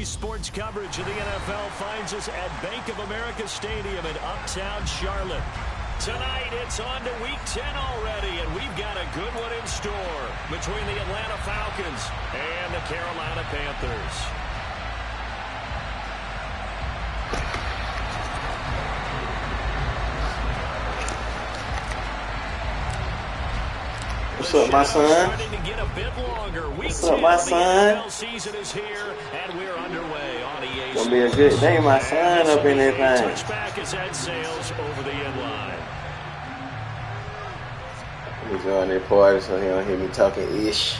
Daily sports coverage of the NFL finds us at Bank of America Stadium in Uptown Charlotte. Tonight, it's on to Week 10 already, and we've got a good one in store between the Atlanta Falcons and the Carolina Panthers. What's up, my son? What's up, my son? Gonna be a good day, my son, up in that thing. Touchback is at sales over the end line. He's on that party, so he don't hear me talking ish.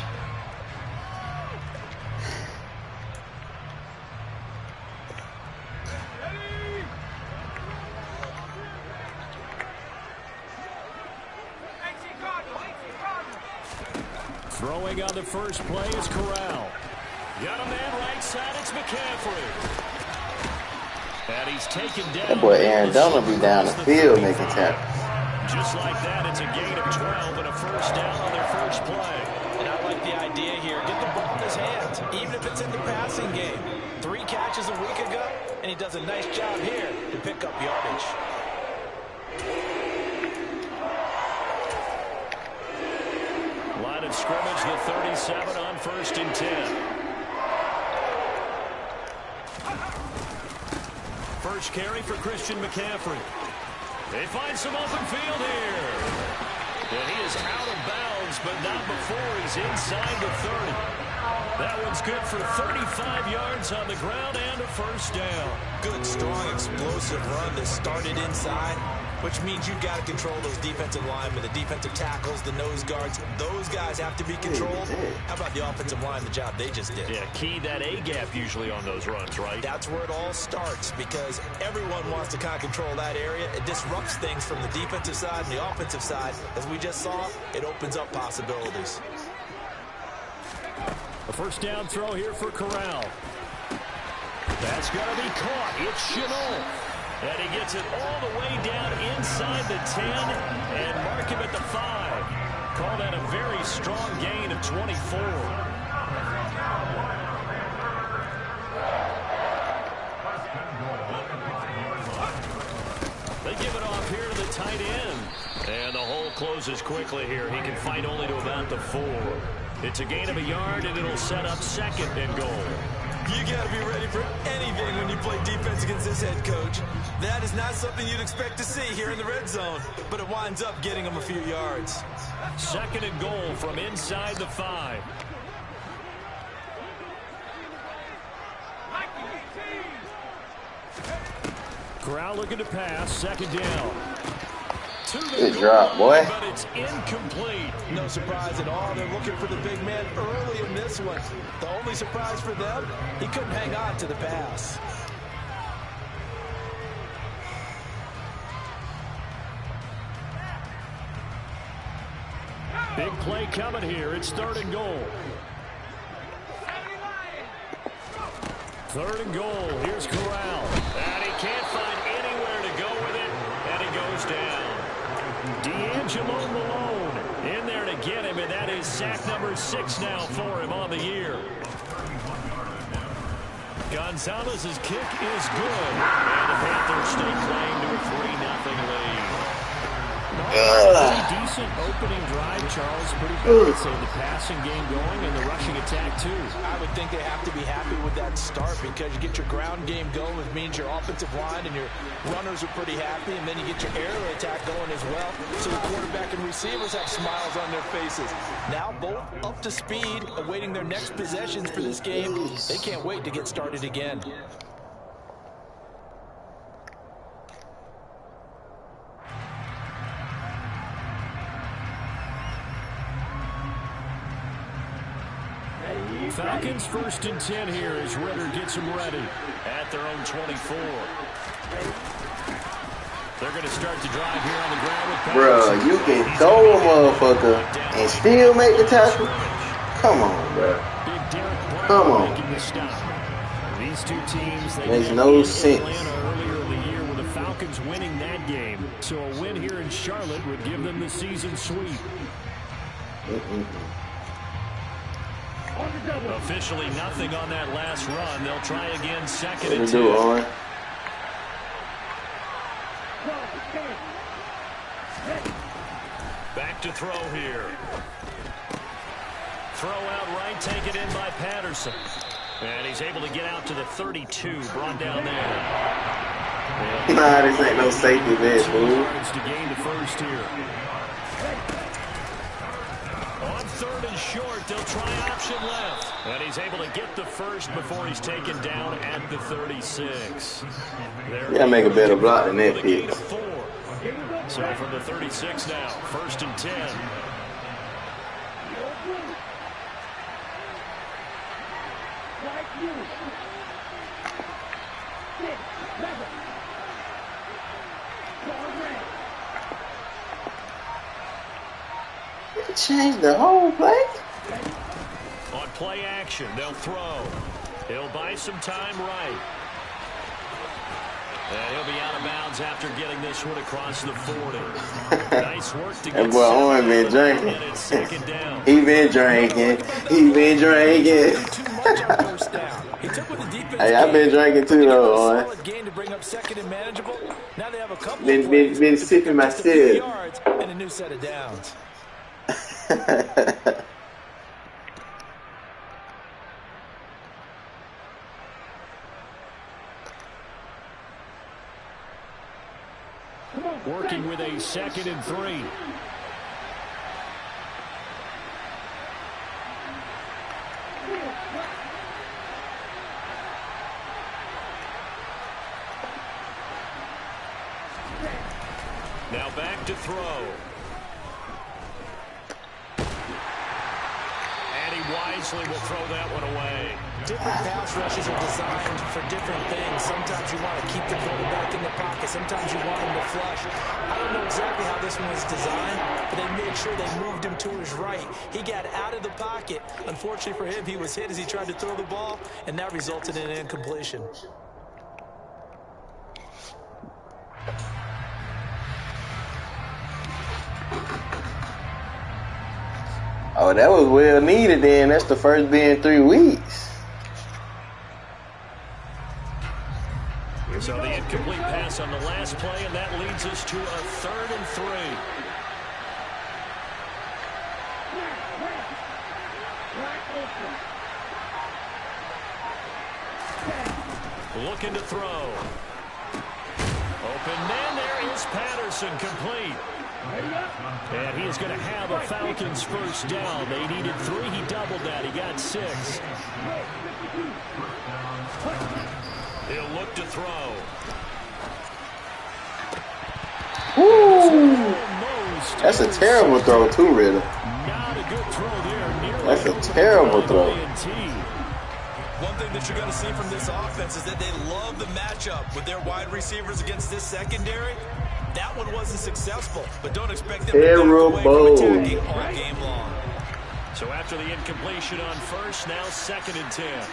Throwing on the first play is Corral. Got a man right side, it's McCaffrey. And he's taken down. That boy Aaron Donald be down the field making tackles. Just like that, it's a gain of 12 and a first down on their first play. And I like the idea here. Get the ball in his hands, even if it's in the passing game. 3 catches a week ago, and he does a nice job here to pick up yardage. Line of scrimmage, the 37 on 1st and 10. First carry for Christian McCaffrey. They find some open field here. And he is out of bounds, but not before he's inside the 30. That one's good for 35 yards on the ground and a first down. Good, strong, explosive run that started inside, which means you've got to control those defensive linemen, the defensive tackles, the nose guards. Those guys have to be controlled. How about the offensive line, the job they just did? Yeah, key that A-gap usually on those runs, right? That's where it all starts, because everyone wants to kind of control that area. It disrupts things from the defensive side and the offensive side. As we just saw, it opens up possibilities. A first down throw here for Corral. That's going to be caught. It's Chenault. And he gets it all the way down inside the 10 and mark him at the 5. Call that a very strong gain of 24. They give it off here to the tight end. And the hole closes quickly here. He can fight only to about the 4. It's a gain of a yard, and it'll set up 2nd and goal. You got to be ready for anything when you play defense against this head coach. That is not something you'd expect to see here in the red zone, but it winds up getting him a few yards. 2nd and goal from inside the 5. Corral looking to pass, 2nd down. Good drop, boy. But it's incomplete. No surprise at all. They're looking for the big man early in this one. The only surprise for them, he couldn't hang on to the pass. Big play coming here. It's 3rd and goal. 3rd and goal. Here's Corral. And he can't find anywhere to go with it. And he goes down. D'Angelo Malone in there to get him, and that is sack number 6 now for him on the year. Gonzalez's kick is good, and the Panthers stay claim to a 3-0 lead. Pretty decent opening drive, Charles. Pretty balanced in the passing game going and the rushing attack, too. I would think they have to be happy with that start, because you get your ground game going, which means your offensive line and your runners are pretty happy, and then you get your aerial attack going as well. So the quarterback and receivers have smiles on their faces. Now both up to speed, awaiting their next possessions for this game. They can't wait to get started again. Falcons 1st and 10 here as Ritter gets them ready at their own 24. They're going to start the drive here on the ground with Panthers. Bro, you can throw a motherfucker and still make the tackle? Come on, bro. Come on. These two teams, they makes no sense. Earlier in the year with the Falcons winning that game. So a win here in Charlotte would give them the season sweep. Officially nothing on that last run. They'll try again, 2nd and 2. Do, Owen. Back to throw here. Throw out right, taken in by Patterson. And he's able to get out to the 32, brought down there. Nah, this ain't no safety net, fool. To gain the first here. On 3rd and short, they'll try option left. And he's able to get the first before he's taken down at the 36. Yeah, make a better block than that pick. So from the 36 now, 1st and 10. Change the whole play. On play action, they'll throw. He'll buy some time right. And he'll be out of bounds after getting this one across the 40. Nice work to get that boy Owen been drinking. He been drinking. He been drinking. Hey, I've been drinking too, though, Owen. Been sipping my sip. And a new set of downs. Working with a 2nd and 3. Now back to throw. And he wisely will throw that one away. Different pass rushes are designed for different things. Sometimes you want to keep the quarterback in the pocket. Sometimes you want him to flush. I don't know exactly how this one was designed, but they made sure they moved him to his right. He got out of the pocket. Unfortunately for him, he was hit as he tried to throw the ball, and that resulted in an incompletion. Oh, that was well needed then. That's the first being 3 weeks. So the incomplete pass on the last play, and that leads us to a 3rd and 3. Looking to throw. Open man, there is Patterson, complete. And he is going to have a Falcons first down. They needed 3. He doubled that. He got 6. He'll look to throw. Woo! That's a terrible throw, too, Ritter. Not a good throw there. That's a terrible throw. One thing that you're going to see from this offense is that they love the matchup with their wide receivers against this secondary. That one wasn't successful, but don't expect them to back away from attacking all game long. So after the incompletion on 1st, now 2nd and 10.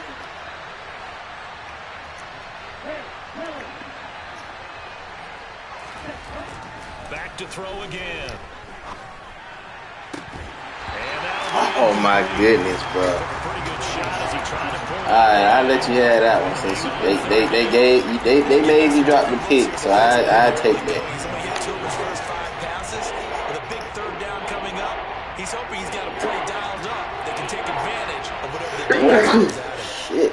Back to throw again. Oh my goodness, bro. Alright, I'll let you have that one since they made you drop the pick, so I take that. He's only hit 2 of his first 5 passes with a big 3rd down coming up. He's hoping he's got a play dialed up that can take advantage of whatever the defense is at him. Shit.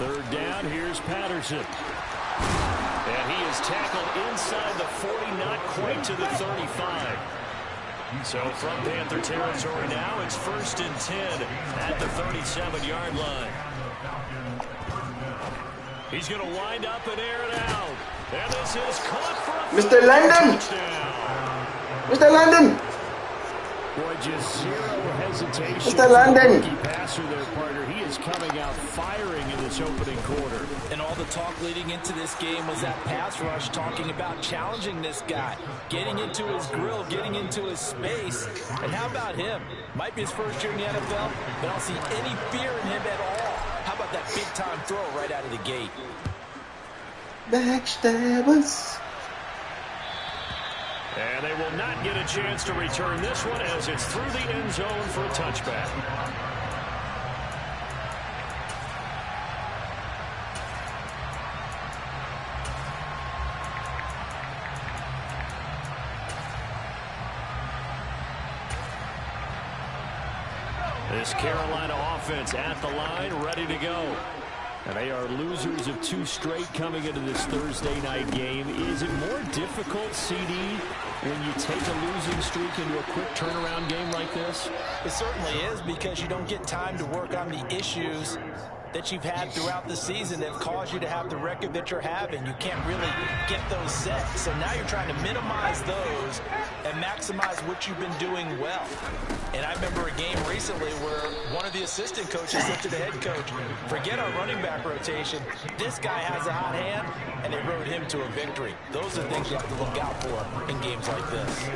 Third down, here's Patterson. And he is tackled inside the 40, not quite to the 35. So from Panther territory now, it's 1st and 10 at the 37-yard line. He's going to wind up and air it out. And this is caught for a Mr. London! Mr. London! Boy, just zero hesitation. Mr. London! Passer there, partner. He is coming out firing in this opening quarter. And all the talk leading into this game was that pass rush, talking about challenging this guy, getting into his grill, getting into his space. And how about him? Might be his first year in the NFL, but I don't see any fear in him at all. How about that big-time throw right out of the gate? Backstabbers. And they will not get a chance to return this one as it's through the end zone for a touchback. This Carolina offense at the line, ready to go. And they are losers of 2 straight coming into this Thursday night game. Is it more difficult, CD, when you take a losing streak into a quick turnaround game like this? It certainly is, because you don't get time to work on the issues that you've had throughout the season that have caused you to have the record that you're having. You can't really get those set. So now you're trying to minimize those and maximize what you've been doing well. And I remember a game recently where one of the assistant coaches said to the head coach, forget our running back rotation. This guy has a hot hand, and they rode him to a victory. Those are things you have to look out for in games like this.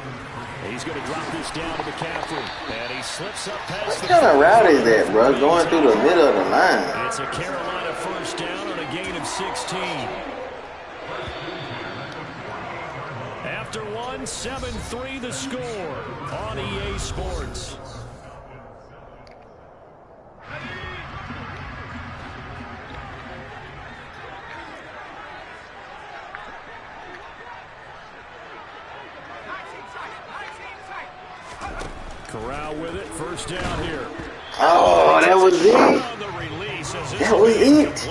He's going to drop this down to McCaffrey. And he slips up past what kind of route is that, bro? Going through the middle of the line. It's a Carolina first down on a gain of 16. After one, 7-3 the score on EA Sports. Corral with it, first down here. Oh, that was it. That was it.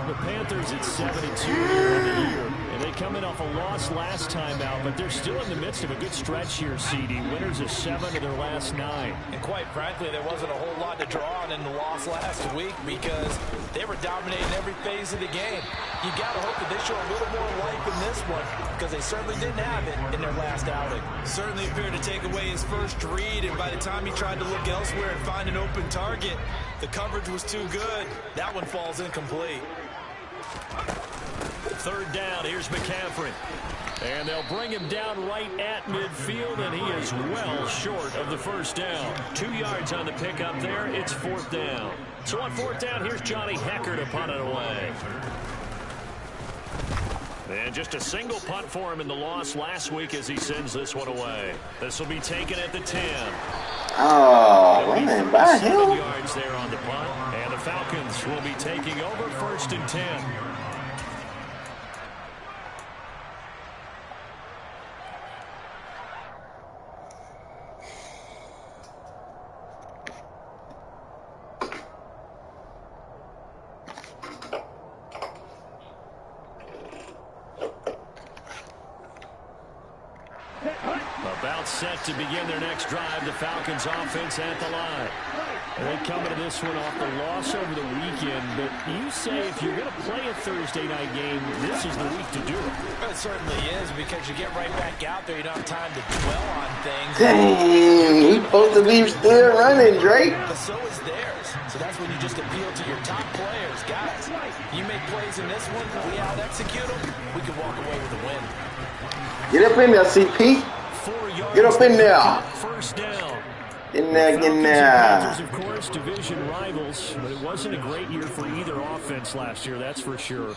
The Panthers at 72 here on the year, and they come in off a loss last time out, but they're still in the midst of a good stretch here, CD. Winners of 7 of their last 9. And quite frankly, there wasn't a whole lot to draw on in the loss last week because they were dominating every phase of the game. You got to hope that they show a little more life in this one because they certainly didn't have it in their last outing. Certainly appeared to take away his first read, and by the time he tried to look elsewhere and find an open target, the coverage was too good. That one falls incomplete. Third down, here's McCaffrey. And they'll bring him down right at midfield, and he is well short of the first down. 2 yards on the pickup there. It's 4th down. So on 4th down, here's Johnny Hecker to punt it away. And just a single punt for him in the loss last week as he sends this one away. This will be taken at the 10. Oh, running by him. 7 yards there on the punt. And the Falcons will be taking over 1st and 10. About set to begin their next drive, the Falcons offense at the line. And they come into this one off the loss over the weekend, but you say if you're going to play a Thursday night game, this is the week to do it. It certainly is, because you get right back out there. You don't have time to dwell on things. Dang, he's supposed to be still running, Drake. But so is theirs. So that's when you just appeal to your top players. Guys, you make plays in this one, we out-execute them, we can walk away with a win. Get up in there, CP. Get up in there. First down. Get in there, get in there. Panthers, of course, division rivals, but it wasn't a great year for either offense last year, that's for sure.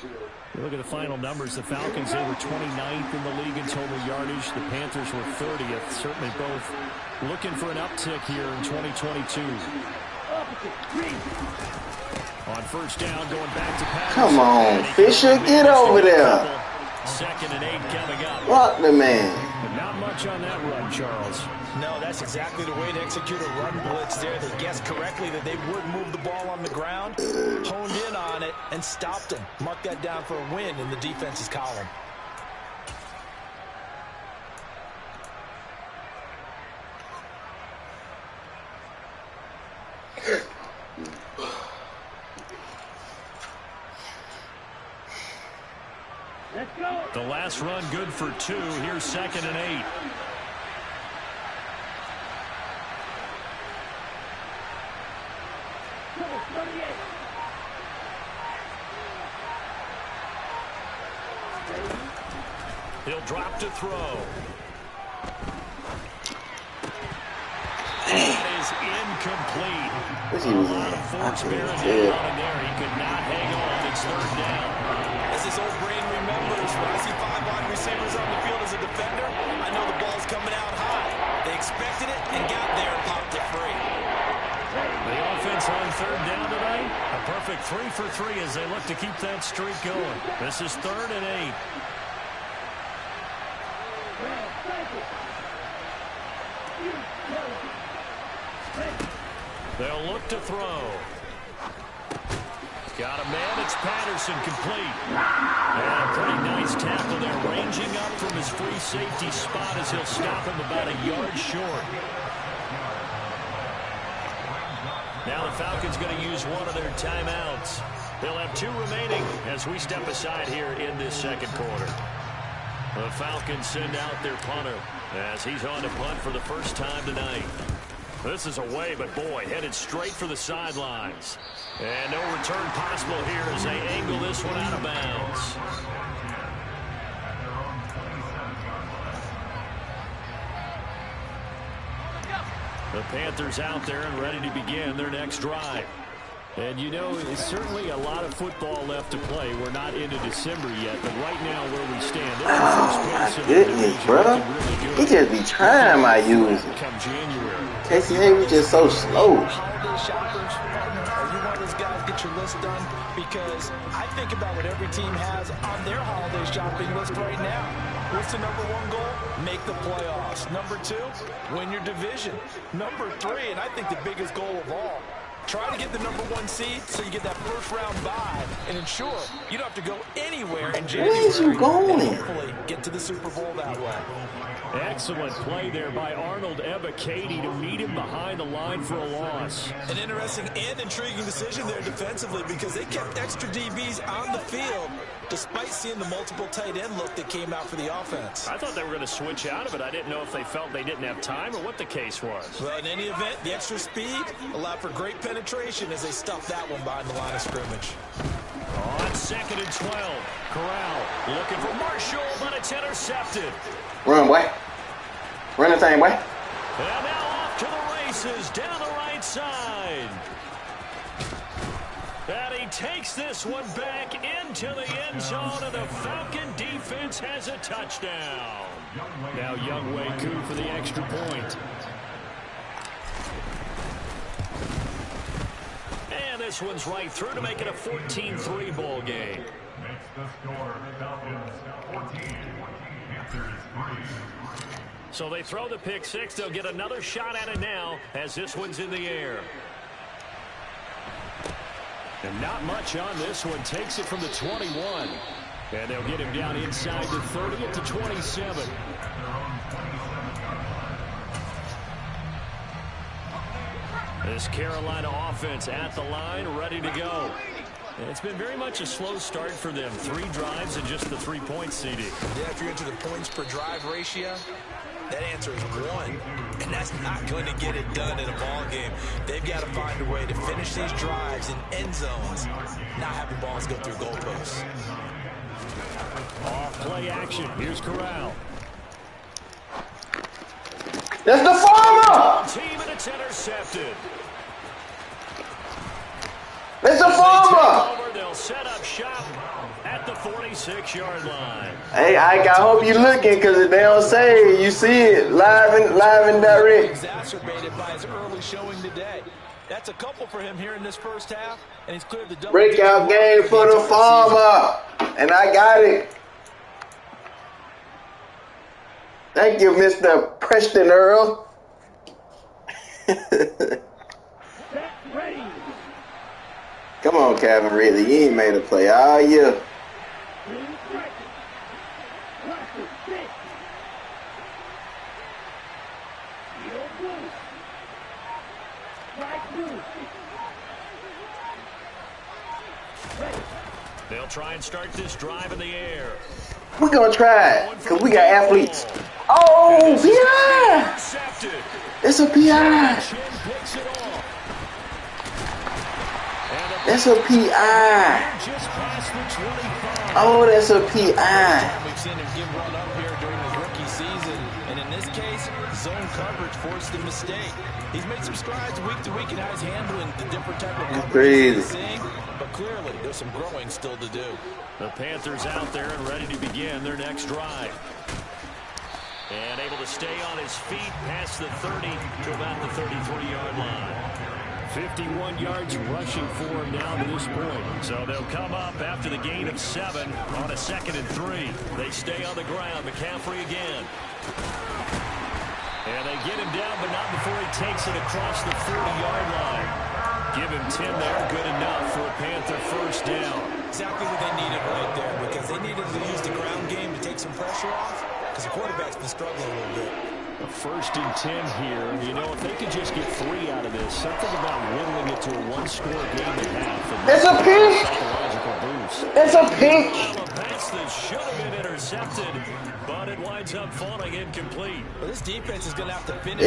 You look at the final numbers, the Falcons, they were 29th in the league in total yardage. The Panthers were 30th. Certainly both looking for an uptick here in 2022. On first down, going back to Patterson. Come on, Fisher, get over there. 2nd and 8 coming up. Block the man. But not much on that run, Charles. No, that's exactly the way to execute a run blitz there. They guessed correctly that they would move the ball on the ground, honed in on it, and stopped them. Mark that down for a win in the defense's column. The last run good for 2. Here's 2nd and 8. He'll drop to throw. That is incomplete. What's he was in? Force bearing down on there. He could not hang on. It's 3rd down. As his old brain remembers, when I see 5 wide receivers on the field as a defender, I terrific. 3 for 3 as they look to keep that streak going. This is 3rd and 8. They'll look to throw. Got a man. It's Patterson, complete. And a pretty nice tackle there, ranging up from his free safety spot as he'll stop him about a yard short. Now the Falcons going to use one of their timeouts. They'll have 2 remaining as we step aside here in this second quarter. The Falcons send out their punter as he's on to punt for the first time tonight. This is away, but boy, headed straight for the sidelines. And no return possible here as they angle this one out of bounds. The Panthers out there and ready to begin their next drive. And, you know, it's certainly a lot of football left to play. We're not into December yet, but right now where we stand, oh, my goodness, bro. He just be trying my using. Come January. Casey Hayward just so slow. Holiday shoppers, partner, are you one of those guys get your list done? Because I think about what every team has on their holiday shopping list right now. What's the number 1 goal? Make the playoffs. Number 2, win your division. Number 3, and I think the biggest goal of all, try to get the number 1 seed so you get that first-round bye and ensure you don't have to go anywhere in January. Where is you going? And hopefully get to the Super Bowl that way. Excellent play there by Arnold Ebiketie to meet him behind the line for a loss. An interesting and intriguing decision there defensively because they kept extra DBs on the field despite seeing the multiple tight end look that came out for the offense. I thought they were going to switch out of it. I didn't know if they felt they didn't have time or what the case was. Well, in any event, the extra speed allowed for great penetration as they stuffed that one behind the line of scrimmage. On 2nd and 12, Corral looking for Marshall, but it's intercepted. Run, boy. Run the thing, boy. And now off to the races down the right side. And he takes this one back into the end zone, and the Falcon defense has a touchdown. Now Younghoe Koo for the extra point. And this one's right through to make it a 14-3 ball game. Makes the score Falcons 14, Panthers 3. So they throw the pick 6. They'll get another shot at it now as this one's in the air. And not much on this one. Takes it from the 21. And they'll get him down inside the 30 at the 27. This Carolina offense at the line, ready to go. And it's been very much a slow start for them. 3 drives and just the 3-point CD. Yeah, if you're into the points per drive ratio, that answer is 1. And that's not going to get it done in a ball game. They've got to find a way to finish these drives in end zones, not having balls go through goalposts. Off play action. Here's Corral. That's the farmer! Team, and it's intercepted. That's the farmer! They'll set up shop at the 46-yard line. Hey, Ike, I hope you're looking because they don't say it. You see it live and direct. Exacerbated by his early showing today. That's a couple for him here in this first half, and he's cleared the double. Breakout game for the farmer, and I got it. Thank you, Mr. Preston Earl. Come on, Calvin Ridley. You ain't made a play all year. They'll try and start this drive in the air. We're going to try it because we got athletes. Oh, PI! It's a PI. That's a PI. Oh, that's a PI. We've seen him give one up here during his rookie season, and in this case, zone coverage forced the mistake. He's made some strides week to week in how he's handling the different type of coverage he's seeing, but clearly there's some growing still to do. The Panthers out there and ready to begin their next drive. And able to stay on his feet past the 30 to about the 33-yard line. 51 yards rushing for him now to this point. So they'll come up after the gain of 7 on a 2nd and 3. They stay on the ground. McCaffrey again. And they get him down, but not before he takes it across the 40-yard line. Give him 10 there. Good enough for a Panther first down. Exactly what they needed right there, because they needed to use the ground game to take some pressure off, because the quarterback's been struggling a little bit. A 1st and 10 here. You know, if they could just get 3 out of this, something about whittling it to a one-score game and a half. It's a pick! It's a pick! A pass that should have been intercepted, but it winds up falling incomplete. Well, this defense is going to have to finish.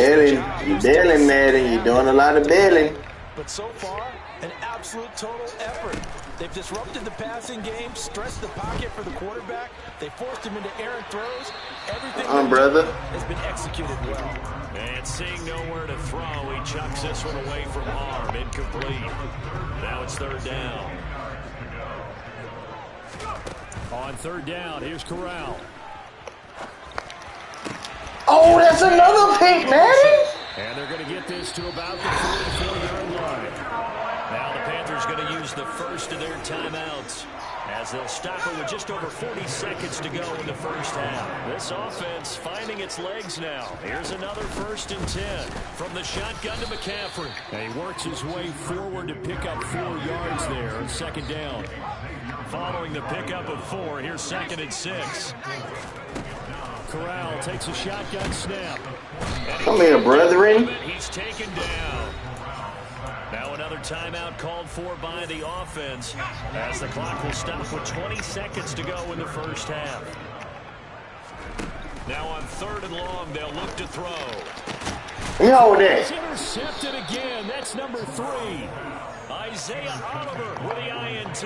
You're bailing, Madden. You're doing a lot of bailing. But so far, an absolute total effort. They've disrupted the passing game, stressed the pocket for the quarterback. They forced him into errant throws. Everything brother. has been executed well. And seeing nowhere to throw, he chucks this one away from harm. Incomplete. Now it's 3rd down. On 3rd down, here's Corral. Oh, that's another pick, Madden. And they're going to get this to about the 44-yard line. Now the Panthers going to use the first of their timeouts as they'll stop it with just over 40 seconds to go in the first half. This offense finding its legs now. Here's another 1st and 10 from the shotgun to McCaffrey. And he works his way forward to pick up 4 yards there on 2nd down. Following the pickup of 4, here's 2nd and 6. Corral takes a shotgun snap. Come here, brethren. He's taken down. Now another timeout called for by the offense as the clock will stop with 20 seconds to go in the first half. Now on 3rd and long, they'll look to throw. It's intercepted again. That's number 3. Isaiah Oliver with the INT.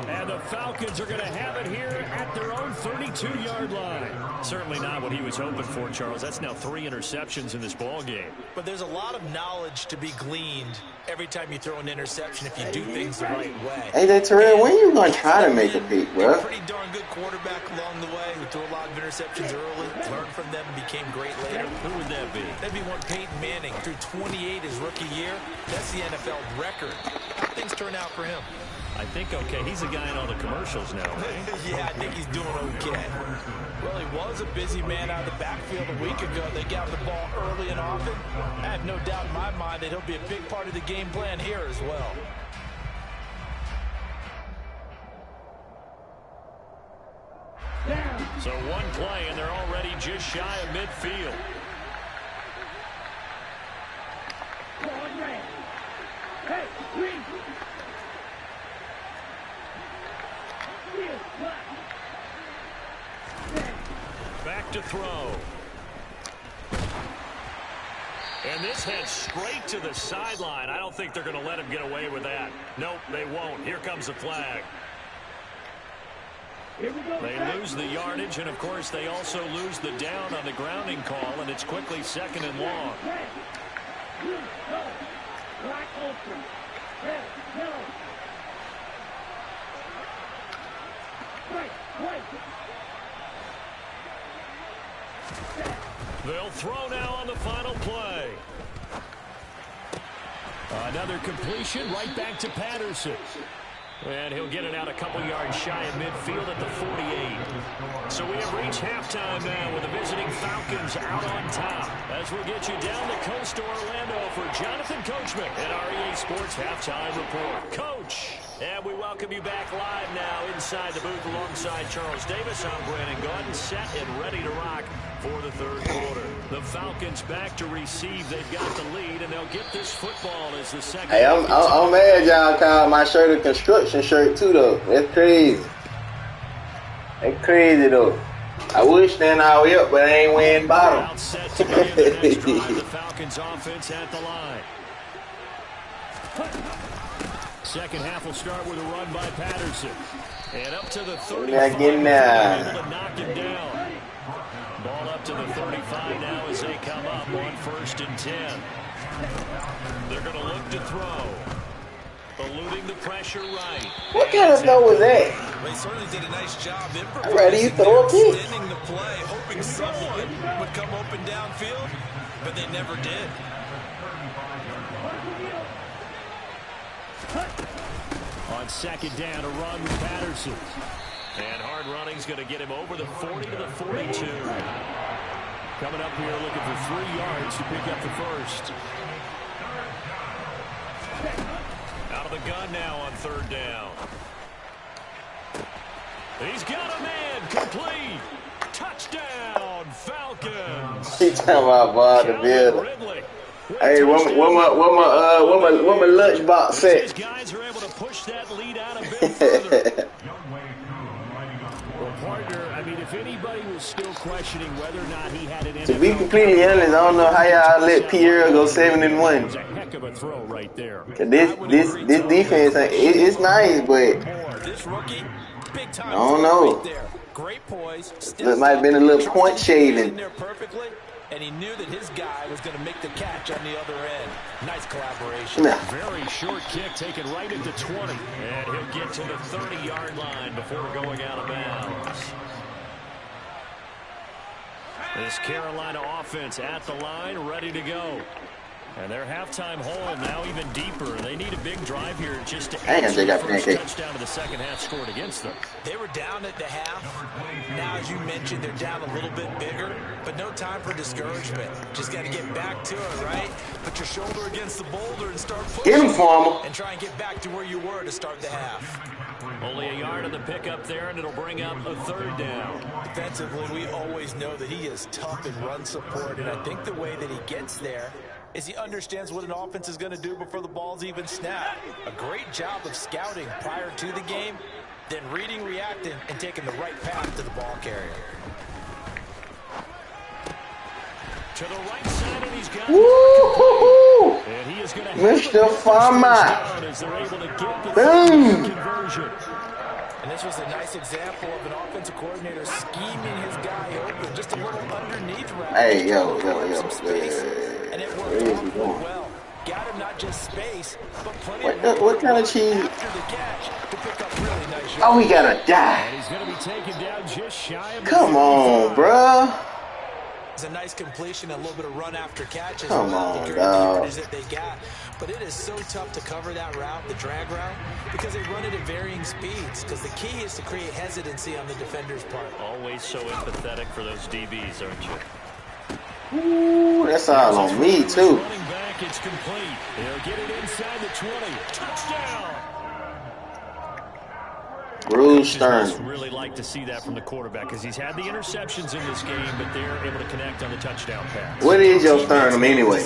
And the Falcons are going to have it here at their own 32-yard line. Certainly not what he was hoping for, Charles. That's now 3 interceptions in this ball game. But there's a lot of knowledge to be gleaned every time you throw an interception if you do things the right way. Hey, Terrell, when you going to try to make a pick, bro? Pretty darn good quarterback along the way who threw a lot of interceptions early, learned from them, and became great later. Who would that be? That'd be one Peyton Manning. Threw 28 his rookie year. That's the NFL record. How things turn out for him? I think okay. He's a guy in all the commercials now, right? Yeah, I think he's doing okay. Well, he was a busy man out of the backfield a week ago. They got the ball early and often. I have no doubt in my mind that he'll be a big part of the game plan here as well. So one play, and they're already just shy of midfield. Back to throw. And this heads straight to the sideline. I don't think they're going to let him get away with that. Nope, they won't. Here comes the flag. They lose the yardage, and, of course, they also lose the down on the grounding call, and it's quickly 2nd and long. They'll throw now on the final play. Another completion right back to Patterson. And he'll get it out a couple yards shy of midfield at the 48. So we have reached halftime now with the visiting Falcons out on top. As we'll get you down the coast to Orlando for Jonathan Coachman at our EA Sports Halftime Report. Coach! And we welcome you back live now inside the booth alongside Charles Davis. I'm Brandon Gordon, set and ready to rock for the 3rd quarter. The Falcons back to receive. They've got the lead, and they'll get this football as the second. Hey, I'm mad y'all called my shirt a construction shirt, too, though. That's crazy. That's crazy, though. I wish then I was up, but I ain't wearing bottom. Outset to begin the next drive. The Falcons offense at the line. Second half will start with a run by Patterson. And up to the 35. Getting able to knock him down. Ball up to the 35 now as they come up on 1st and 10. They're going to look to throw. Eluding the pressure right. What kind of throw was that? They certainly did a nice job I'm ready to throw a pick. extending the play, hoping someone would come open downfield, but they never did. On second down, a run with Patterson. And hard running's going to get him over the 40 to the 42. Coming up here looking for 3 yards to pick up the first. Out of the gun now on third down. He's got a man, complete. Touchdown, Falcons. He talking about Bob the Builder. Hey, what my lunchbox set? These guys are able to push that lead out a bit further. Well, partner, I mean, if anybody was still questioning whether or not he had an To be completely honest, I don't know how y'all let Pierre go 7-1. It's a heck of a throw right there. This defense, it's nice, but This rookie, big time I don't know. right there. Great poise. It might have been a little point shaving. There perfectly, and he knew that his guy was going to make the catch on the other end. Nice collaboration. Nah. Very short kick taken right at the 20. And he'll get to the 30-yard line before going out of bounds. This Carolina offense at the line, ready to go. And their halftime hole now even deeper. They need a big drive here just to answer the first touchdown of the second half scored against them. They were down at the half. Now, as you mentioned, they're down a little bit bigger, but no time for discouragement. Just got to get back to it, right? Put your shoulder against the boulder and start pushing. Get him, Farmer. And try and get back to where you were to start the half. Only a yard on the pickup there, and it'll bring up a third down. Defensively, we always know that he is tough in run support, and I think the way that he gets there is he understands what an offense is going to do before the ball's even snapped. A great job of scouting prior to the game, then reading, reacting, and taking the right path to the ball carrier. To the right side, and he's got Woo-hoo-hoo. and he is going to Mr. Farmer. as they're able to get the Boom. conversion. And this was a nice example of an offensive coordinator scheming his guy open, just a little underneath route. Hey, yo. And it worked out well. Got him not just space, but plenty of What kind of cheese? after the catch to pick up really nice yards. Oh, we gotta die. And he's going to be taken down just shy of the Come on, 35. bruh. It's a nice completion, a little bit of run after catch as Come well. on, The dog. yardage that they got. But it is so tough to cover that route, the drag route, because they run it at varying speeds. Because the key is to create hesitancy on the defender's part. Always so empathetic for those DBs, aren't you? Ooh, that's all on me, too. Running back, it's complete. They'll get it inside the 20. Touchdown! Bruce Just Stern. really like to see that from the quarterback because he's had the interceptions in this game, but they're able to connect on the touchdown pass. What is your sternum anyway?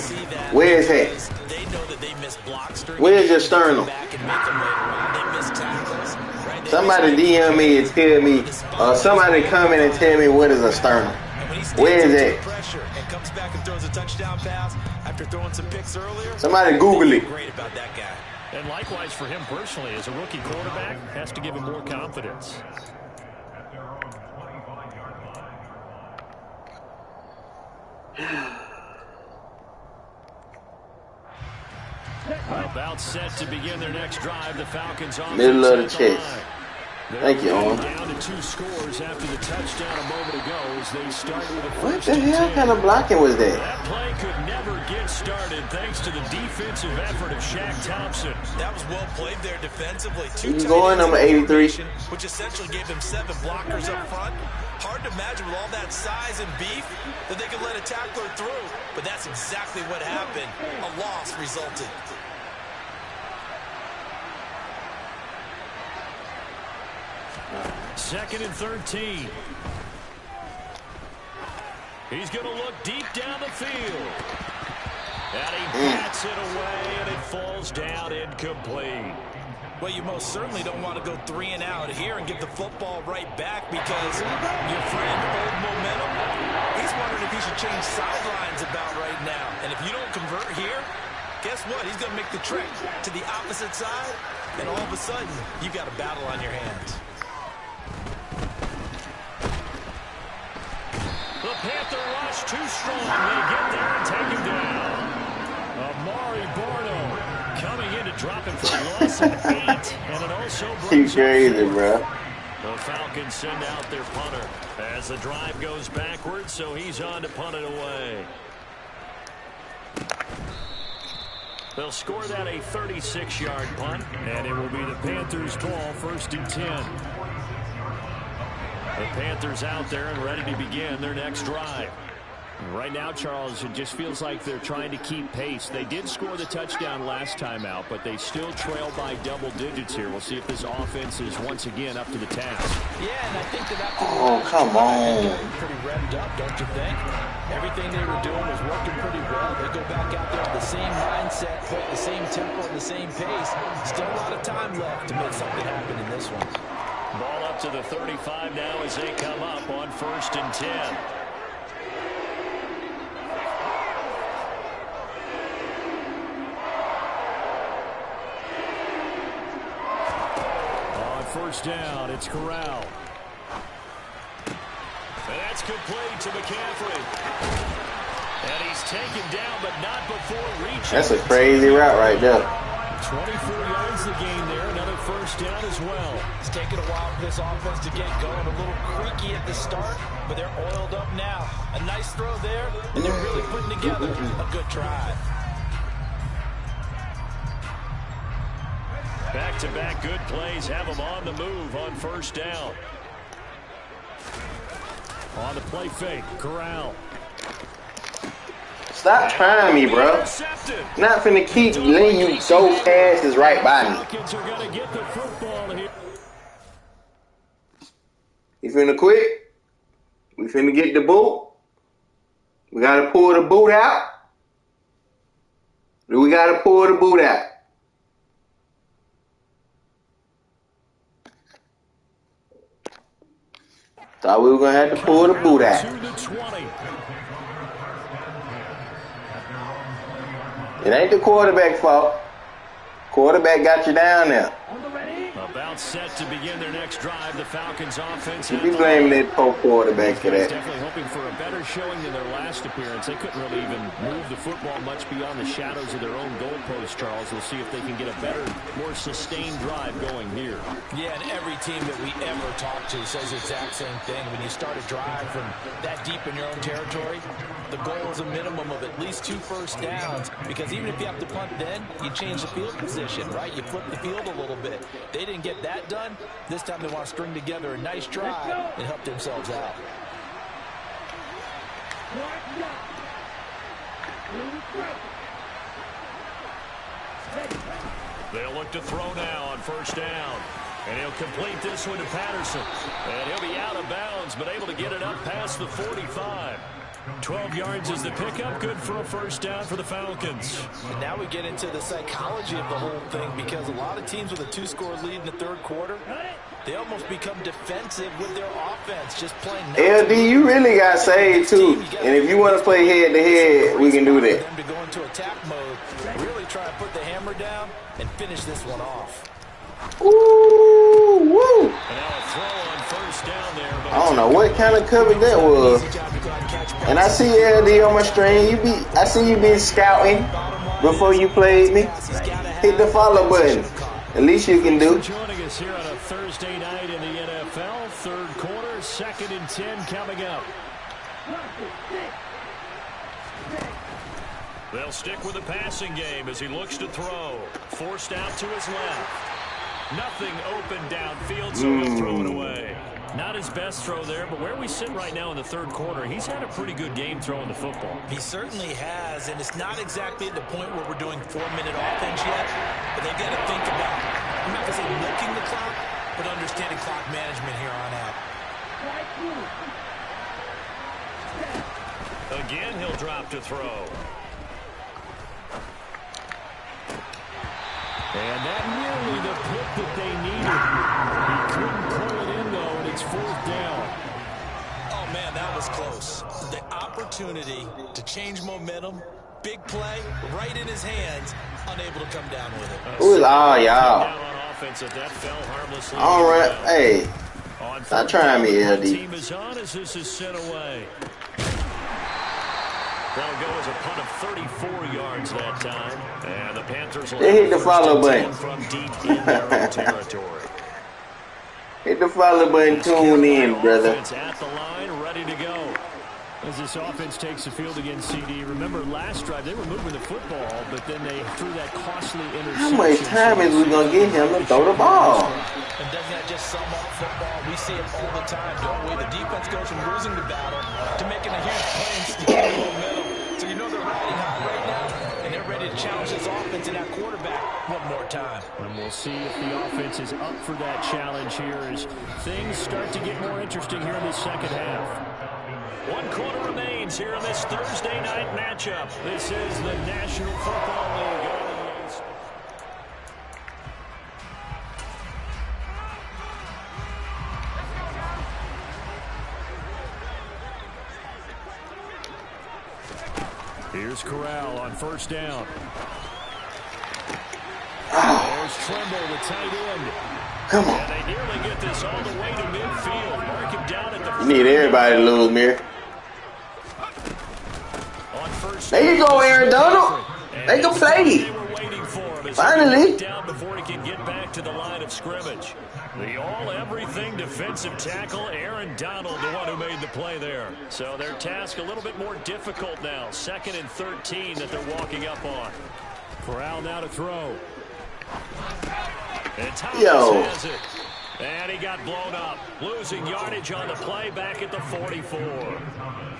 Where is that? They know that they missed blocks during Where's your sternum? back and make them later on. They missed tackles. Right? They Somebody missed DM me and tell me, or somebody come in and tell me what is a sternum. And when he Where is stands up to it? the pressure and comes back and throws a touchdown pass after throwing some picks earlier. Somebody Google it. Great about that guy. And likewise for him personally, as a rookie quarterback, has to give him more confidence. At their own 25-yard line. About set to begin their next drive. The Falcons on Middle of the chest. Thank you, Owen. Down to 2 scores after the touchdown a moment ago as they start with a What first the and hell 10. kind of blocking was that? That play could never get started thanks to the defensive effort of Shaq Thompson. That was well played there defensively. You 2 going, tight ends number in 83? formation, which essentially gave them 7 blockers up front. Hard to imagine with all that size and beef that they could let a tackler through. But that's exactly what happened. A loss resulted. Second and 13. He's going to look deep down the field. And he bats it away, and it falls down incomplete. Well, you most certainly don't want to go 3 and out here and give the football right back because your friend, old momentum, he's wondering if he should change sidelines about right now. And if you don't convert here, guess what? He's going to make the trek to the opposite side, and all of a sudden, you've got a battle on your hands. The Panther rush too strong. They get there and take him down. Amari Barno coming in to drop him for a loss of 8. And it also You brings crazy, bro. the Falcons send out their punter as the drive goes backwards, so he's on to punt it away. They'll score that a 36-yard punt, and it will be the Panthers' ball, 1st and 10. The Panthers out there and ready to begin their next drive. Right now, Charles, it just feels like they're trying to keep pace. They did score the touchdown last time out, but they still trail by double digits here. We'll see if this offense is once again up to the task. Yeah, and I think that come on. Pretty revved up, don't you think? Everything they were doing was working pretty well. They go back out there with the same mindset, play at the same tempo, and the same pace. Still a lot of time left to make something happen in this one. Ball up to the 35 now as they come up on 1st and 10. First down, it's Corral. And that's complete to McCaffrey. And he's taken down, but not before reaching. That's a crazy route right there. 24 yards the gain there, another first down as well. It's taken a while for this offense to get going. A little creaky at the start, but they're oiled up now. A nice throw there, and they're really putting together a good drive. Back-to-back good plays have them on the move on first down. On the play fake, Corral. Stop trying me, bro. Not finna keep letting you go past this right by me. Falcons are gonna get the football here. You finna quit? We finna get the boot? We gotta pull the boot out? Do we gotta pull the boot out? Thought we were going to have to pull the boot out. It ain't the quarterback fault. Quarterback got you down there. About set to begin their next drive. The Falcons offense. You be blaming that poor quarterback for that. Definitely hoping for a better showing than their last appearance. They couldn't really even move the football much beyond the shadows of their own goalpost, Charles. We'll see if they can get a better, more sustained drive going here. Yeah, and every team that we ever talk to says the exact same thing. When you start a drive from that deep in your own territory, the goal is a minimum of at least 2 first downs, because even if you have to punt then, you change the field position, right? You flip the field a little bit. They didn't get that done. This time they want to string together a nice drive and help themselves out. They'll look to throw now on first down. And he'll complete this one to Patterson. And he'll be out of bounds, but able to get it up past the 45. 12 yards is the pickup. Good for a first down for the Falcons. And now we get into the psychology of the whole thing, because a lot of teams with a 2-score lead in the third quarter, they almost become defensive with their offense, just playing. LD, you really got saved too. And if you want to play head-to-head, we can do that. Them to go into attack mode, really try to put the hammer down and finish this one off. Ooh, woo. And now a throw on first down there. I don't know what kind of coverage that was. And I see LD on my screen. I see you been scouting before you played me. Hit the follow button. At least you can do. Joining us here on a Thursday night in the NFL, third quarter, 2nd and 10 coming up. They'll stick with the passing game as he looks to throw. Forced out to his left. Nothing open downfield, so he'll throw it away. Not his best throw there, but where we sit right now in the third quarter, he's had a pretty good game throwing the football. He certainly has, and it's not exactly at the point where we're doing 4-minute offense yet, but they've got to think about, I'm not going to say milking the clock, but understanding clock management here on out. Again, he'll drop to throw. And that nearly the pick that they needed. He couldn't pull it in, though, and it's 4th down. Oh, man, that was close. The opportunity to change momentum, big play, right in his hands, unable to come down with it. Who is all y'all? All right, hey. Stop trying me, LD. Team is on as this is sent away. That'll go as a punt of 34 yards that time. And the Panthers will hit the follow button from deep in their own territory. Hit the follow button, tune in, brother. At the line, ready to go. As this offense takes the field against CD, remember last drive they were moving the football, but then they threw that costly interception. How much time is we gonna get him to throw the ball? And doesn't that just sum up football? We see it all the time, don't we? The defense goes from losing the battle to making a huge play and stealing momentum. So you know they're riding high right now, and they're ready to challenge this offense and that quarterback one more time. And we'll see if the offense is up for that challenge here as things start to get more interesting here in the second half. 1 quarter remains here in this Thursday night matchup. This is the National Football League. Here's Corral on first down. There's Trimble, the tight end. Come on. And they nearly get this all the way to midfield. Mark him down at the... You need everybody to lose, Mir. There you go, Aaron Donald. They can play. Finally. Down before he can get back to the line of scrimmage. The all-everything defensive tackle, Aaron Donald, the one who made the play there. So their task a little bit more difficult now. 2nd and 13 that they're walking up on. Corral now to throw. And Thomas has it. And he got blown up. Losing yardage on the play back at the 44.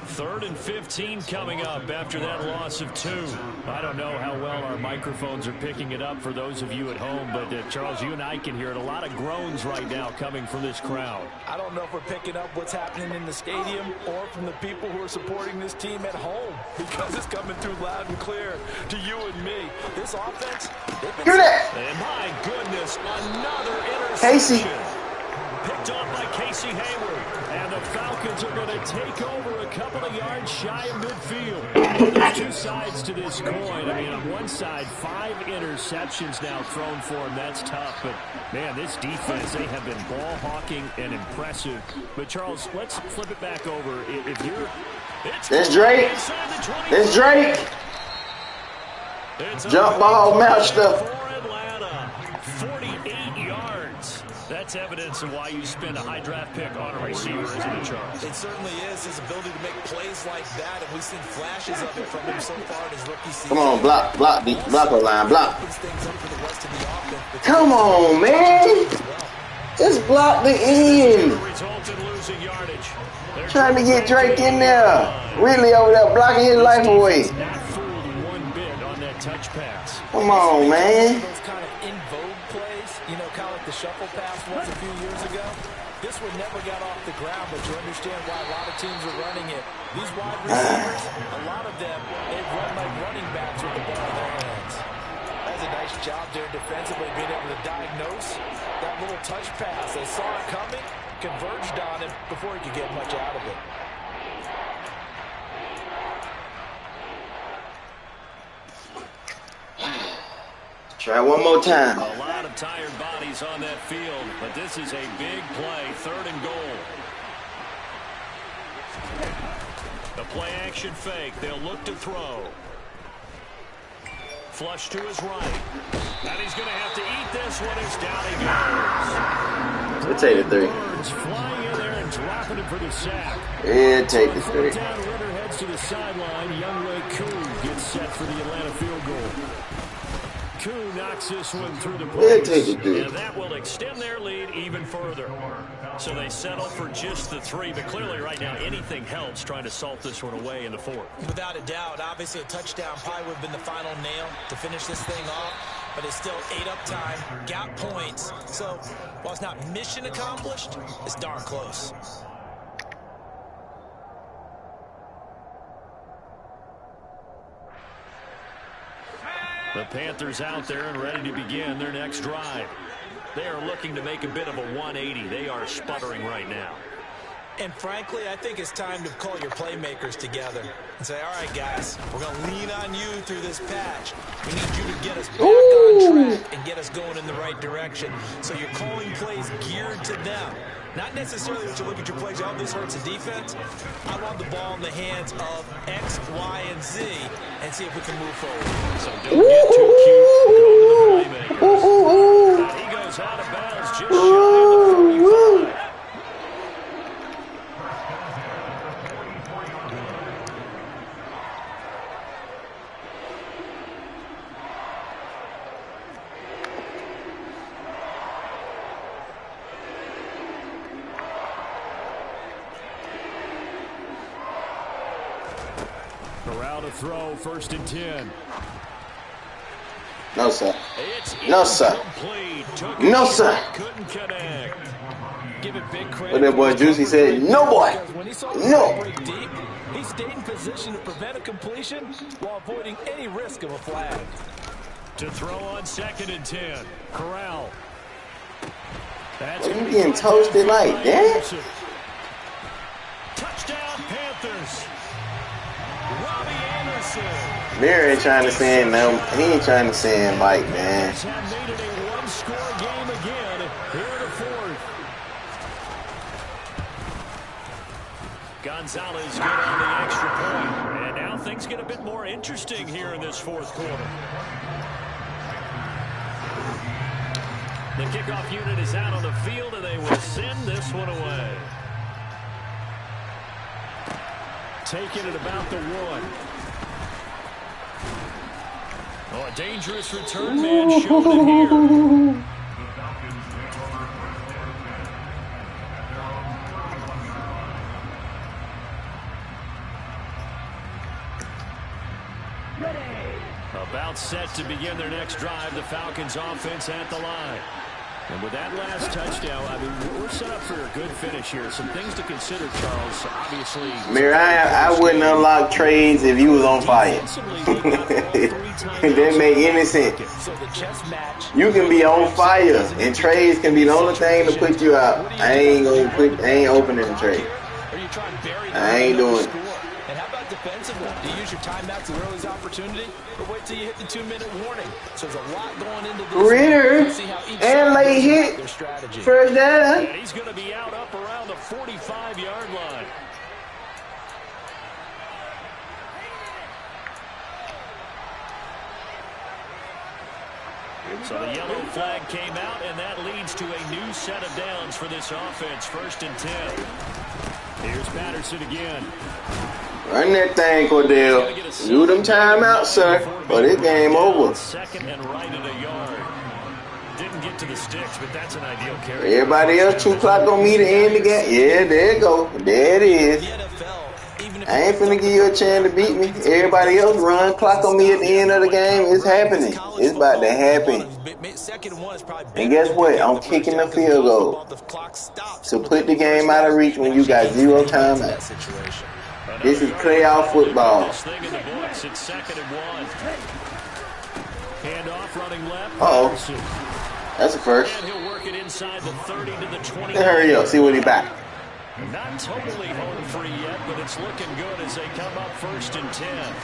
3rd and 15 coming up after that loss of 2. I don't know how well our microphones are picking it up for those of you at home, but Charles, you and I can hear it. A lot of groans right now coming from this crowd. I don't know if we're picking up what's happening in the stadium or from the people who are supporting this team at home, because it's coming through loud and clear to you and me. This offense, Hear that? And my goodness, another interception. Casey. Picked off by Casey Hayward. And the Falcons are going to take over a couple of yards shy of midfield. There's 2 sides to this coin. I mean, on one side, 5 interceptions now thrown for him. That's tough. But, man, this defense, they have been ball hawking and impressive. But, Charles, let's flip it back over. If you're... That's Drake. That's Drake. Jump ball matched up. For Atlanta, 48 yards. That's evidence of why you spend a high draft pick on a receiver, isn't it, Charles? It certainly is. His ability to make plays like that, and we've seen flashes of it from him so far in his rookie season. Come on, block the line, block. Come on, man. Just block the end. Trying to get Drake in there. Really over there blocking his life away. Come on, man. Those kind of in vogue plays, you know, kind of like the shuffle pass was a few years ago. This one never got off the ground, but you understand why a lot of teams are running it. These wide receivers, a lot of them, they run like running backs with the ball in their hands. That's a nice job there defensively, being able to diagnose that little touch pass. They saw it coming, converged on it before he could get much out of it. Try one more time. A lot of tired bodies on that field, but this is a big play, 3rd and goal. The play action fake. They'll look to throw. Flush to his right. And he's going to have to eat this one as down he goes. We'll take the 3. Birds flying in there and dropping him for the sack. Yeah, take the 3. Down, Ritter heads to the sideline. Youngway Koo gets set for the Atlanta field goal. Koo knocks this one through the post, and that will extend their lead even further. So they settle for just the 3, but clearly right now anything helps trying to salt this one away in the 4th. Without a doubt, obviously a touchdown probably would have been the final nail to finish this thing off, but it's still 8 up time, got points. So while it's not mission accomplished, it's darn close. The Panthers out there and ready to begin their next drive. They are looking to make a bit of a 180. They are sputtering right now. And frankly, I think it's time to call your playmakers together and say, all right, guys, we're going to lean on you through this patch. We need you to get us back on track and get us going in the right direction. So you're calling plays geared to them. Not necessarily that you look at your plays, oh, this hurts the defense. I want the ball in the hands of X, Y, and Z and see if we can move forward. So don't get too cute. Go to the playmakers. He goes out of bounds just shy of the 45. Corral to throw, 1st and 10. No, sir. It's No, sir. incomplete. Took No, a sir. shot, couldn't connect. Give it big credit. But that boy Juicy said, no, boy. When he saw the No. ball break deep, he stayed in position to prevent a completion while avoiding any risk of a flag. To throw on 2nd and 10. Corral. That's You getting toasted like that? Touchdown, Panthers. Robbie Anderson. Mirror ain't trying to send no. He ain't trying to send Mike, man. Have made it a one-score game again here in the 4th. Gonzalez good on the extra point. And now things get a bit more interesting here in this 4th quarter. The kickoff unit is out on the field, and they will send this one away. Taking it about the 1. Oh, a dangerous return man showed it here. About set to begin their next drive, the Falcons offense at the line. And with that last touchdown, I mean, we're set up for a good finish here. Some things to consider, Charles. Obviously, Mirror, I wouldn't unlock trades if you was on fire. It didn't make any sense. You can be on fire, and trades can be the only thing to put you out. I ain't opening the trade. I ain't doing it. And how about defensively? Do you use your timeouts at early's opportunity, or wait till you hit the 2-minute warning? So there's a lot going into this. Ritter and late hit. First down. and he's going to be out up around the 45-yard line. So the yellow flag came out, and that leads to a new set of downs for this offense. 1st and 10. Here's Patterson again. Run that thing, Cordell. Do them timeouts, sir. But this game over. 2nd and right at a yard. Didn't get to the sticks, but that's an ideal carry. Everybody else, 2 o'clock on me to end the game. Yeah, there you go. There it is. I ain't finna give you a chance to beat me. Everybody else run clock on me at the end of the game. It's happening. It's about to happen. And guess what? I'm kicking the field goal to put the game out of reach when you got 0 timeouts. This is playoff football. It's 2nd and 1. Handoff running left. Uh-oh. That's a first. And he'll work it inside the 30 to the 20. Hurry up. See what he back. Not totally home free yet, but it's looking good as they come up 1st and 10.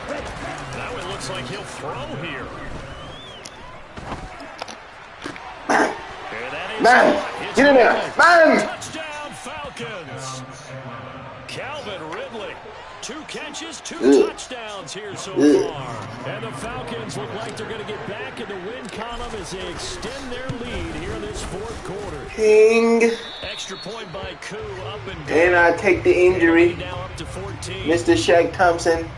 Now it looks like he'll throw here. Bam! Get in there! Bam! Touchdown Falcons! Calvin Ridley. 2 catches, 2 touchdowns here so far. And the Falcons look like they're going to get back in the win column as they extend their lead here in this 4th quarter. King. Extra point by Koo, up and down. And I take the injury. Now up to 14. Mr. Shaq Thompson.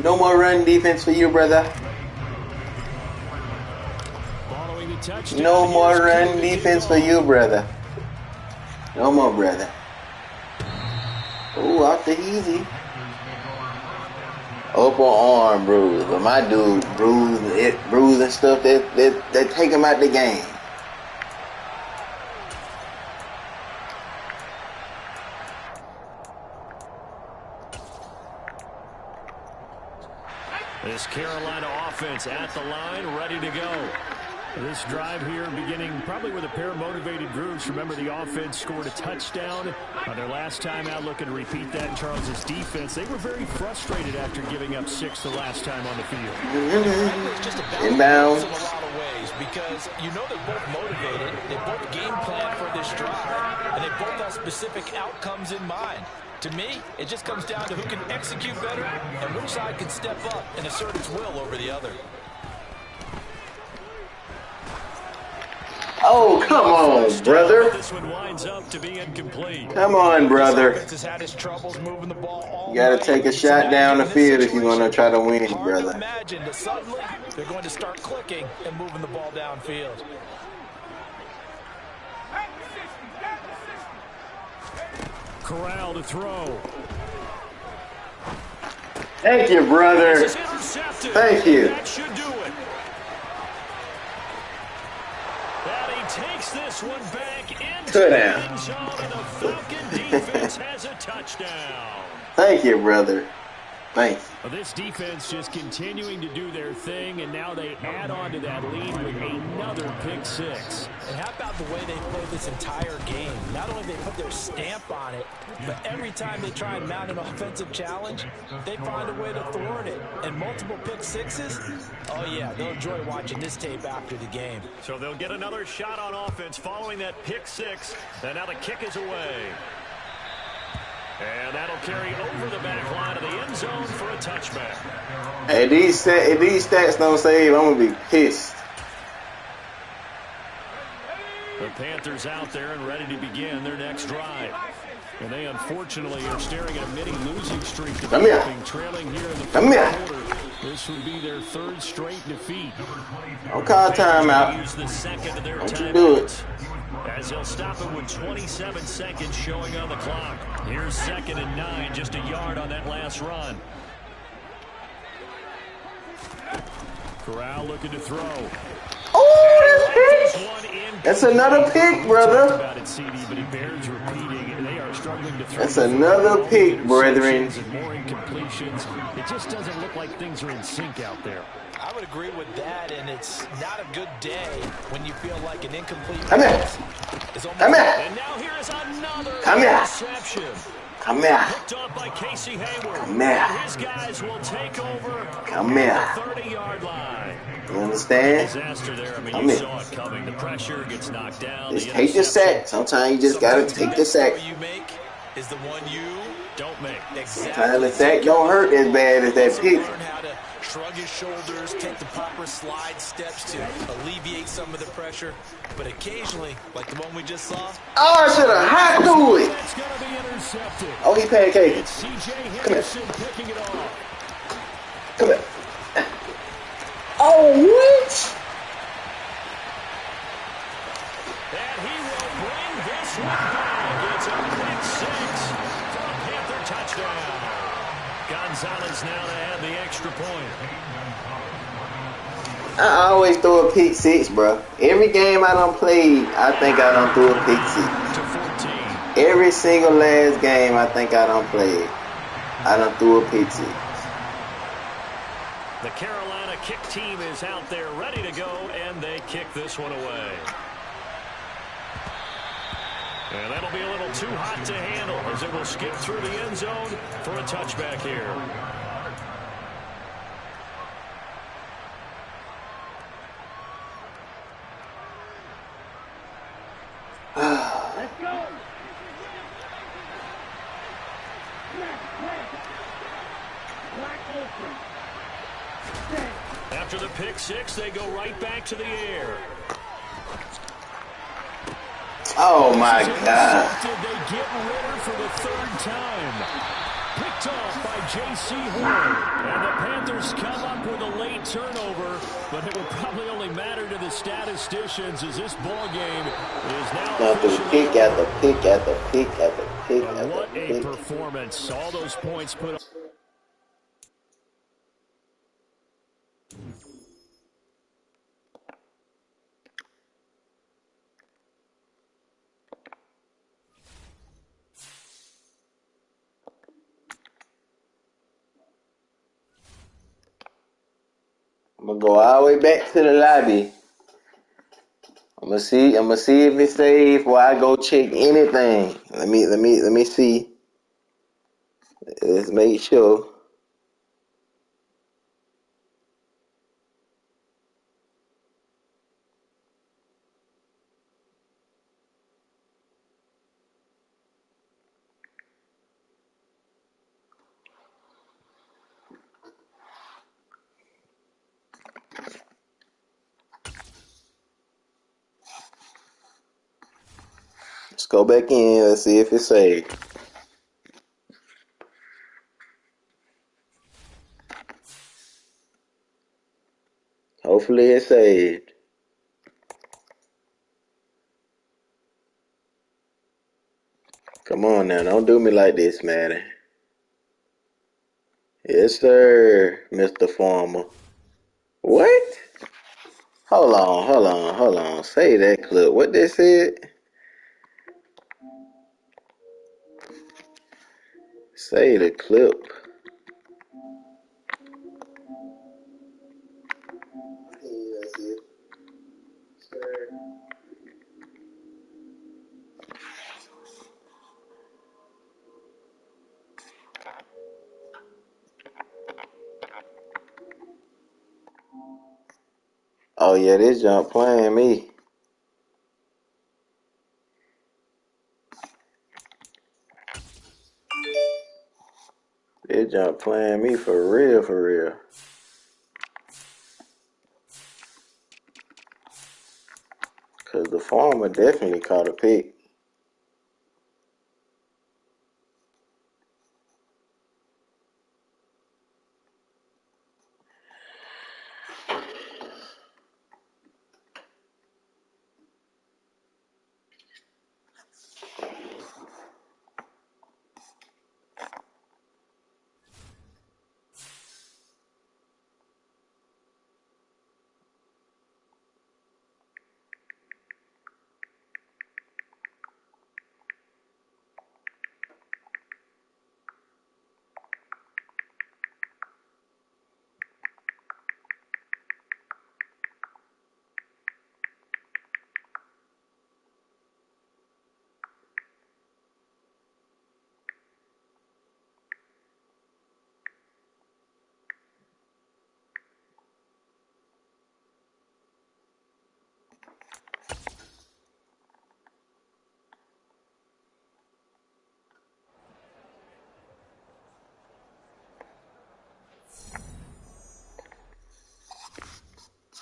No more run defense for you, brother. Following the touchdown, No more here's run Koo. defense for you, brother. No more, brother. Ooh, off the easy. Upper arm bruise. But my dude bruising stuff that take him out the game. This Carolina offense at the line, ready to go. This drive here beginning probably with a pair of motivated groups. Remember, the offense scored a touchdown on their last time out. Looking to repeat that in Charles's defense. They were very frustrated after giving up 6 the last time on the field. It's just a Inbound. in a lot of ways because you know they're both motivated. They both game plan for this drive, and they both have specific outcomes in mind. To me, it just comes down to who can execute better and which side can step up and assert its will over the other. Oh, come on, brother. This one winds up to be incomplete. Come on, brother. Has had his troubles moving the ball all You got to night. take a shot down the field if you're going to try to win, Hard to brother. imagine that suddenly they're going to start clicking and moving the ball downfield. Corral to throw. Thank you, brother. This is intercepted. Thank you. That should do it. And he takes this one back into the end zone, and the Falcon defense has a touchdown. Thank you, brother. Thanks. Well, this defense just continuing to do their thing, and now they add on to that lead with another pick six. And how about the way they played this entire game? Not only they put their stamp on it, but every time they try and mount an offensive challenge, they find a way to thwart it. And multiple pick sixes, oh yeah, they'll enjoy watching this tape after the game. So they'll get another shot on offense following that pick six, and now the kick is away. And that'll carry over the back line of the end zone for a touchback. Hey, if these stats don't save, I'm going to be pissed. The Panthers out there and ready to begin their next drive. And they unfortunately are staring at a mini losing streak, developing, trailing here in the fourth quarter. This would be their third straight defeat. Don't call timeout. Use the second of their Don't you do it. As he'll stop it with 27 seconds showing on the clock. Here's 2nd and 9, just a yard on that last run. Corral looking to throw. Oh, that's pick. That's another pick, brother. About it, CD, but it bears repeating. They are struggling to throw. That's another pick, brethren. And more incompletions. It just doesn't look like things are in sync out there. I would agree with that, and it's not a good day when you feel like an incomplete Come here. is almost. Come here. And now here is another Come here. interception. Come here. Picked up by Casey Hayward. Come here. And his guys will take over Come here. at the 30-yard line. You understand? Disaster there. I mean, Come you here. saw it coming. The pressure gets knocked down. Just take the sack. Sometimes you just got to take the sack. You make is the one you don't make. Sometimes the sack don't hurt as bad as that pick. Learn how to shrug his shoulders, take the proper slide steps to alleviate some of the pressure. But occasionally, like the one we just saw. Oh, I should have hacked to it. That's going to be intercepted. Oh, he pancaking. It's C.J. Come here. Henderson picking it off. Come here. Oh, what? And he will bring this one back. It's a pick six for a Panther touchdown. Gonzalez now to add the extra point. I always throw a pick six, bro. Every game I done played, I think I done threw a pick six. To 14. Every single last game I think I done played, I done threw a pick six. The Carolina kick team is out there ready to go, and they kick this one away. And that'll be a little too hot to handle as it will skip through the end zone for a touchback here. Let's go. After the pick six, they go right back to the air. Oh my God. They get Ritter for the third time. Picked off by J.C. Horn. And the Panthers come up with a late turnover, but it will probably only matter to the statisticians as this ball game is now After pick after pick after pick after pick and after what a pick. performance. All those points put up. I'm gonna go all the way back to the lobby. I'm gonna see if it's safe before I go check anything. Let me see. Let's make sure. Let's go back in. Let's see if it's saved. Hopefully it's saved. Come on now, don't do me like this, Madden. Yes, sir, Mr. Farmer. What? Hold on. Say that clip. What they said? Say the clip. Oh yeah, this jump playing me. This jump playing me for real, for real. Cause the farmer definitely caught a pick.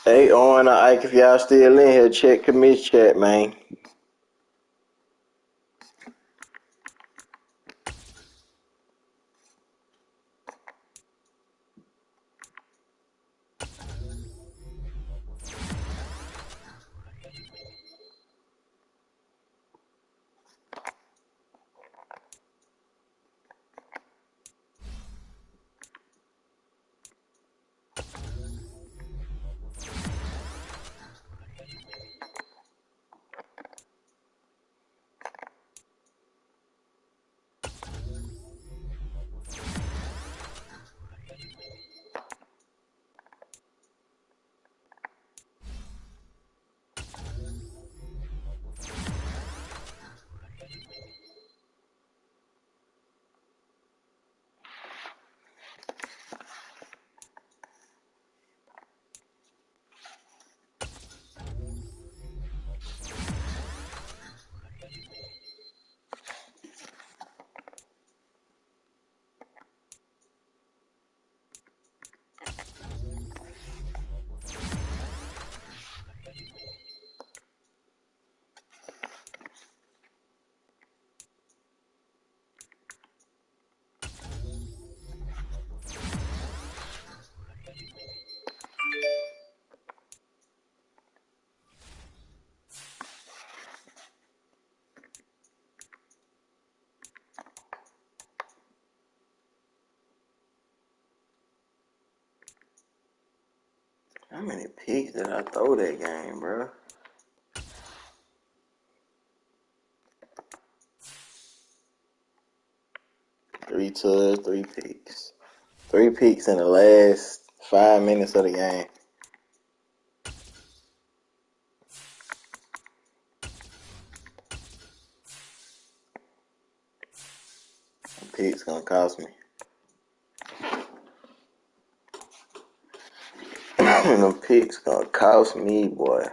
Hey, Owen or Ike, if y'all still in here, check commit chat, man. How many picks did I throw that game, bro? 3 touchdowns, 3 picks. 3 picks in the last 5 minutes of the game. Picks gonna cost me. Them picks gonna cost me, boy.